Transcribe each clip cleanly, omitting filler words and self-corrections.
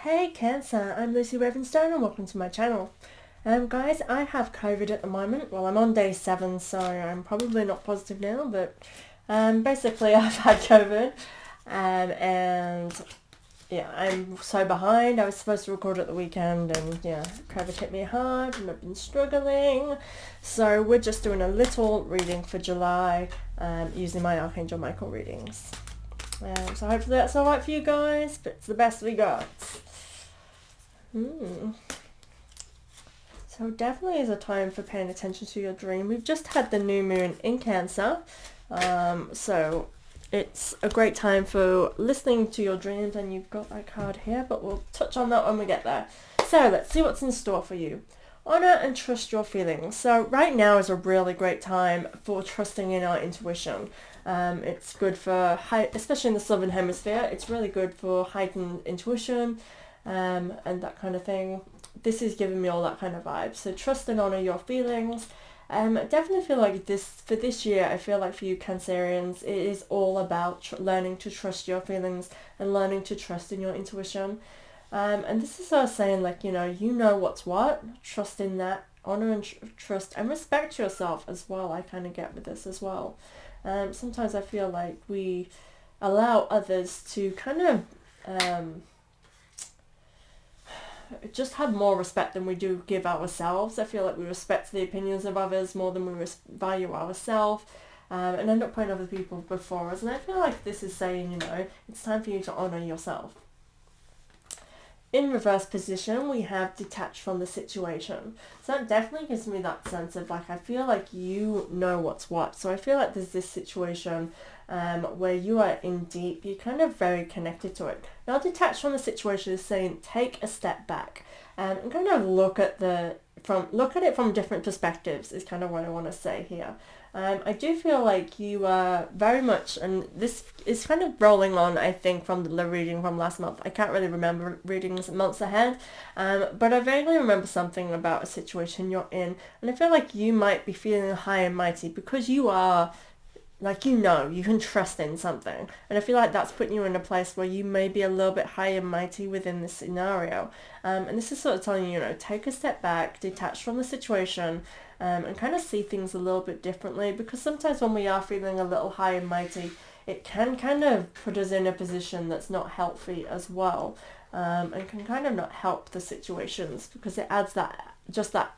Hey Cancer, I'm Lucy Ravenstone and welcome to my channel. Guys, I have COVID at the moment. Well, I'm on day 7, so I'm probably not positive now, but basically I've had COVID. And yeah, I'm so behind. I was supposed to record at the weekend and yeah, COVID hit me hard and I've been struggling. So we're just doing a little reading for July using my Archangel Michael readings. So hopefully that's alright for you guys, but it's the best we got. So definitely is a time for paying attention to your dream. We've just had the new moon in Cancer, so it's a great time for listening to your dreams, and you've got that card here, but we'll touch on that when we get there. So let's see what's in store for you. Honor and trust your feelings. So right now is a really great time for trusting in our intuition. It's good for, especially in the southern hemisphere, it's really good for heightened intuition and that kind of thing. This is giving me all that kind of vibe. So trust and honor your feelings. I definitely feel like for this year, I feel like for you Cancerians, it is all about learning to trust your feelings and learning to trust in your intuition. And this is us saying, like, you know what's what, trust in that, honor and trust and respect yourself as well. I kind of get with this as well. Sometimes I feel like we allow others to kind of just have more respect than we do give ourselves. I feel like we respect the opinions of others more than we value ourselves, and end up putting other people before us. And I feel like this is saying, it's time for you to honour yourself. In reverse position, we have detached from the situation. So that definitely gives me that sense of, like, I feel like you know what's what. So I feel like there's this situation where you are in deep, you're kind of very connected to it. Now, detached from the situation is saying take a step back and kind of look at it from different perspectives is kind of what I want to say here. I do feel like you are very much, and this is kind of rolling on, I think, from the reading from last month. I can't really remember readings months ahead, but I vaguely remember something about a situation you're in, and I feel like you might be feeling high and mighty because you are, like, you can trust in something. And I feel like that's putting you in a place where you may be a little bit high and mighty within this scenario. And this is sort of telling you, take a step back, detach from the situation, and kind of see things a little bit differently. Because sometimes when we are feeling a little high and mighty, it can kind of put us in a position that's not healthy as well. And can kind of not help the situations because it adds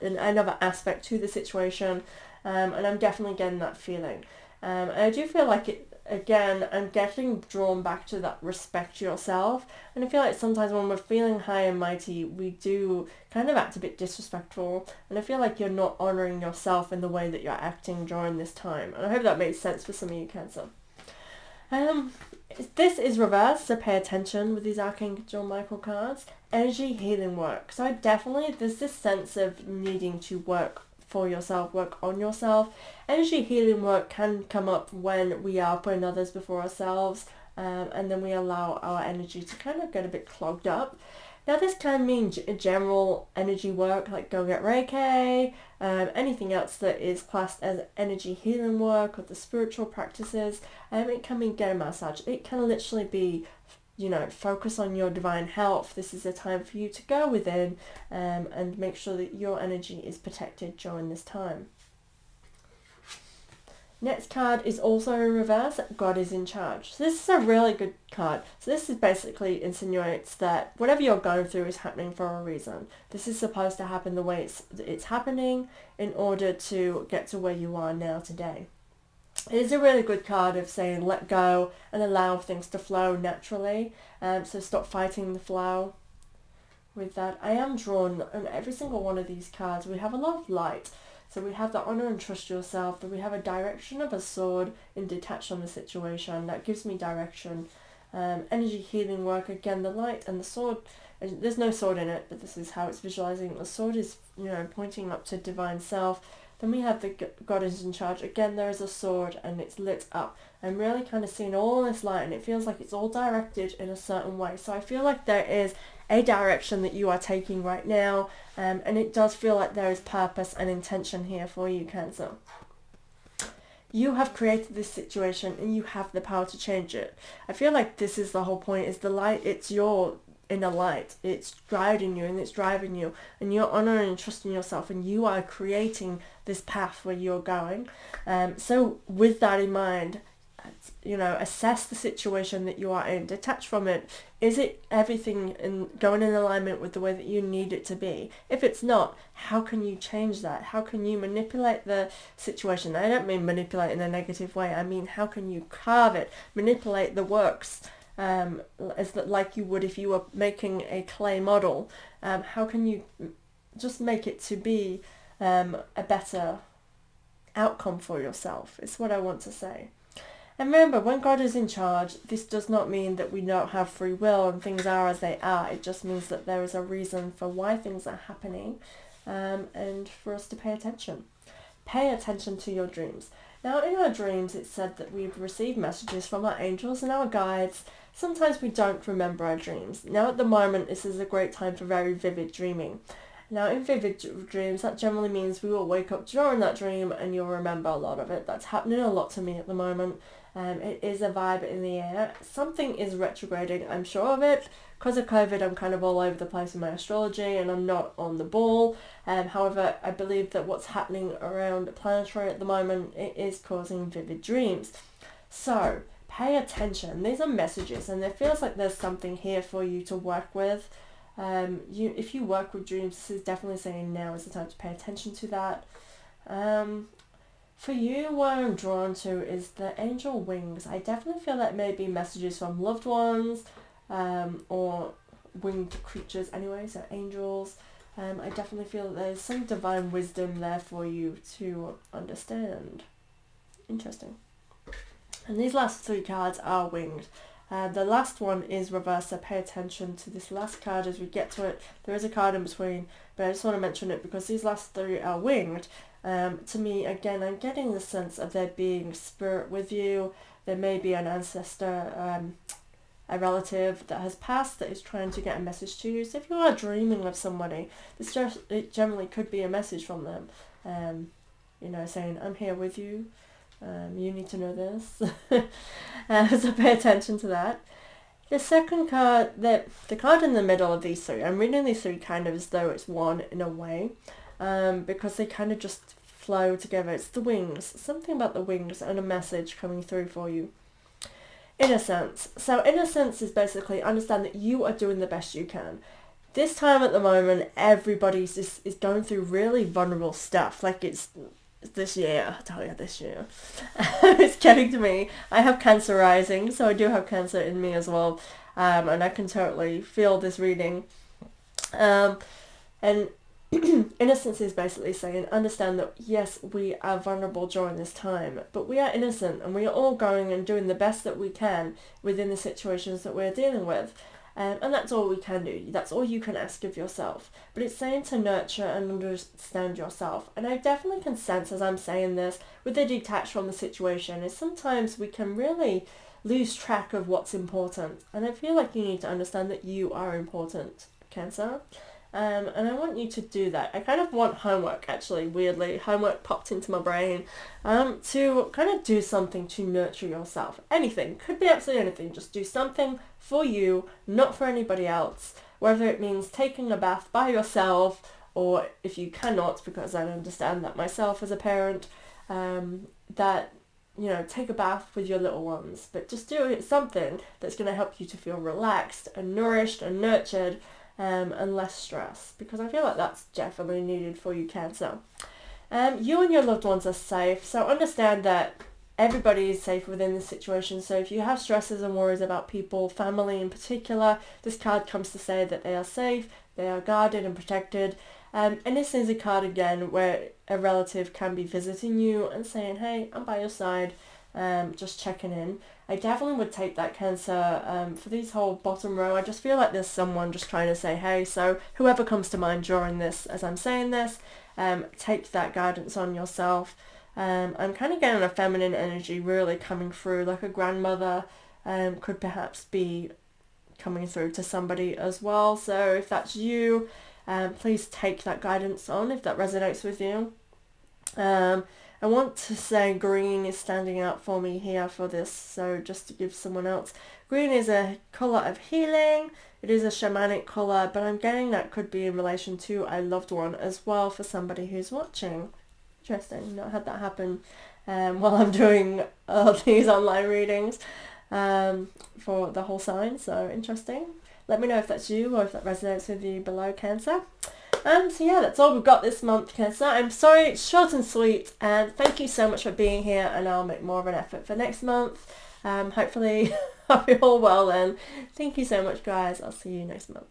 another aspect to the situation. And I'm definitely getting that feeling. And I do feel like I'm getting drawn back to that respect yourself. And I feel like sometimes when we're feeling high and mighty, we do kind of act a bit disrespectful. And I feel like you're not honouring yourself in the way that you're acting during this time. And I hope that makes sense for some of you Cancer. This is reversed, so pay attention with these Archangel Michael cards. Energy healing work. So there's this sense of needing to work for yourself, work on yourself. Energy healing work can come up when we are putting others before ourselves, and then we allow our energy to kind of get a bit clogged up. Now this can mean general energy work, like go get Reiki, anything else that is classed as energy healing work or the spiritual practices. It can mean get a massage. It can literally be focus on your divine health. This is a time for you to go within and make sure that your energy is protected during this time. Next card is also in reverse. God is in charge. So this is a really good card. So this is basically insinuates that whatever you're going through is happening for a reason. This is supposed to happen the way it's happening in order to get to where you are now today. It is a really good card of saying let go and allow things to flow naturally. So stop fighting the flow. With that, I am drawn on every single one of these cards. We have a lot of light. So we have the honor and trust yourself. Then we have a direction of a sword in detached from the situation. That gives me direction. Energy healing work. Again, the light and the sword. There's no sword in it, but this is how it's visualizing. The sword is, pointing up to divine self. Then we have the God is in charge. Again, there is a sword and it's lit up. I'm really kind of seeing all this light and it feels like it's all directed in a certain way. So I feel like there is a direction that you are taking right now, and it does feel like there is purpose and intention here for you, Cancer. You have created this situation and you have the power to change it. I feel like this is the whole point, is the light, it's inner light. It's guiding you and it's driving you, and you're honoring and trusting yourself, and you are creating this path where you're going. So with that in mind, assess the situation that you are in, detach from it. Is it everything going in alignment with the way that you need it to be? If it's not, how can you change that? How can you manipulate the situation? I don't mean manipulate in a negative way. I mean, how can you carve it, manipulate the works, like you would if you were making a clay model. How can you just make it to be a better outcome for yourself? It's what I want to say. And remember, when God is in charge, this does not mean that we don't have free will and things are as they are. It just means that there is a reason for why things are happening, and for us to pay attention. Pay attention to your dreams. Now, in our dreams, it's said that we've received messages from our angels and our guides. Sometimes we don't remember our dreams. Now, at the moment, this is a great time for very vivid dreaming. Now, in vivid dreams, that generally means we will wake up during that dream and you'll remember a lot of it. That's happening a lot to me at the moment. It is a vibe in the air. Something is retrograding, I'm sure of it. Because of COVID, I'm kind of all over the place in my astrology and I'm not on the ball. However, I believe that what's happening around planetary at the moment, it is causing vivid dreams. So, pay attention. These are messages and it feels like there's something here for you to work with. If you work with dreams, this is definitely saying now is the time to pay attention to that. For you, what I'm drawn to is the angel wings. I definitely feel that may be messages from loved ones, or winged creatures anyway, so angels. I definitely feel that there's some divine wisdom there for you to understand. Interesting. And these last three cards are winged. The last one is reverse, so pay attention to this last card as we get to it. There is a card in between, but I just want to mention it because these last three are winged. To me, again, I'm getting the sense of there being spirit with you. There may be an ancestor, a relative that has passed that is trying to get a message to you. So if you are dreaming of somebody, it generally could be a message from them, saying, I'm here with you. You need to know this. So pay attention to that. The second card, the card in the middle of these three, I'm reading these three kind of as though it's one in a way, because they kind of just flow together. It's the wings, something about the wings and a message coming through for you. Innocence. So innocence is basically understand that you are doing the best you can. This time at the moment, everybody is going through really vulnerable stuff. Like it's this year, I tell you, this year. It's getting to me. I have Cancer rising, so I do have Cancer in me as well. And I can totally feel this reading. And innocence is basically saying, understand that yes, we are vulnerable during this time, but we are innocent and we are all going and doing the best that we can within the situations that we're dealing with. And that's all we can do. That's all you can ask of yourself. But it's saying to nurture and understand yourself. And I definitely can sense as I'm saying this, with the detach from the situation, is sometimes we can really lose track of what's important. And I feel like you need to understand that you are important, Cancer. And I want you to do that. I kind of want homework, actually, weirdly. Homework popped into my brain to kind of do something to nurture yourself. Anything. Could be absolutely anything. Just do something for you, not for anybody else. Whether it means taking a bath by yourself, or if you cannot, because I understand that myself as a parent, take a bath with your little ones. But just do something that's going to help you to feel relaxed and nourished and nurtured, and less stress, because I feel like that's definitely needed for you, Cancer. You and your loved ones are safe, so understand that everybody is safe within this situation. So if you have stresses and worries about people, family in particular, this card comes to say that they are safe, they are guarded and protected. And this is a card again where a relative can be visiting you and saying, hey, I'm by your side, just checking in. I definitely would take that, Cancer. For these whole bottom row, I just feel like there's someone just trying to say, hey, so whoever comes to mind during this, as I'm saying this, take that guidance on yourself. I'm kind of getting a feminine energy really coming through, like a grandmother could perhaps be coming through to somebody as well. So if that's you, please take that guidance on if that resonates with you. I want to say green is standing out for me here for this, so just to give someone else. Green is a colour of healing. It is a shamanic colour, but I'm getting that could be in relation to a loved one as well for somebody who's watching. Interesting. Not had that happen while I'm doing these online readings for the whole sign, so interesting. Let me know if that's you or if that resonates with you below, Cancer. So yeah, that's all we've got this month, Cancer. I'm sorry, it's short and sweet, and thank you so much for being here, and I'll make more of an effort for next month. Hopefully I'll be all well then. Thank you so much, guys. I'll see you next month.